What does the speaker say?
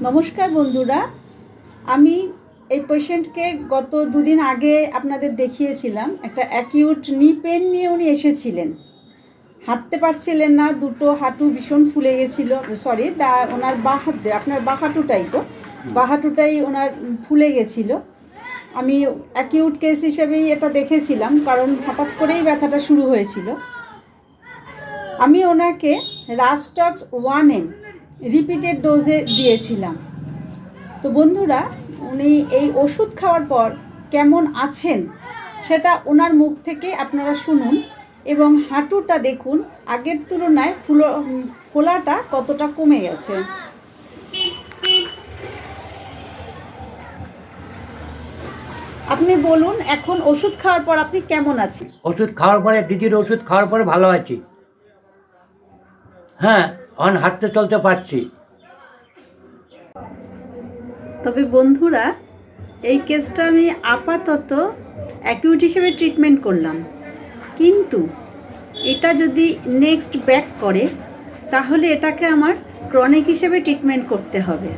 নমস্কার বন্ধুরা, আমি এই পেশেন্টকে গত দুদিন আগে আপনাদের দেখিয়েছিলাম। একটা অ্যাকিউট নি পেন নিয়ে উনি এসেছিলেন। হাঁটতে পারছিলেন না, দুটো হাঁটু ভীষণ ফুলে গেছিলো। সরি, ওনার বাঁ হাতে, আপনার বাঁ হাঁটুটাই তো, বাঁ হাঁটুটাই ওনার ফুলে গেছিলো। আমি অ্যাকিউট কেস হিসেবেই এটা দেখেছিলাম, কারণ হঠাৎ করেই ব্যথাটা শুরু হয়েছিল। আমি ওনাকে রাস্টক্স 1M রিপিটেড ডোজে দিয়েছিলাম। তো বন্ধুরা, উনি এই ওষুধ খাওয়ার পর কেমন আছেন সেটা ওনার মুখ থেকে আপনারা শুনুন, এবং হাঁটুটা দেখুন আগের তুলনায় ফোলাটা কতটা কমে গেছে। আপনি বলুন, এখন ওষুধ খাওয়ার পর আপনি কেমন আছেন? ওষুধ খাওয়ার পরে, দিদির ওষুধ খাওয়ার পরে ভালো আছি। হ্যাঁ, এখন হাঁটতে চলতে পারছি। তবে বন্ধুরা, এই কেসটা আমি আপাতত অ্যাকিউট হিসেবে ট্রিটমেন্ট করলাম, কিন্তু এটা যদি নেক্সট ব্যাক করে তাহলে এটাকে আমার ক্রনিক হিসেবে ট্রিটমেন্ট করতে হবে।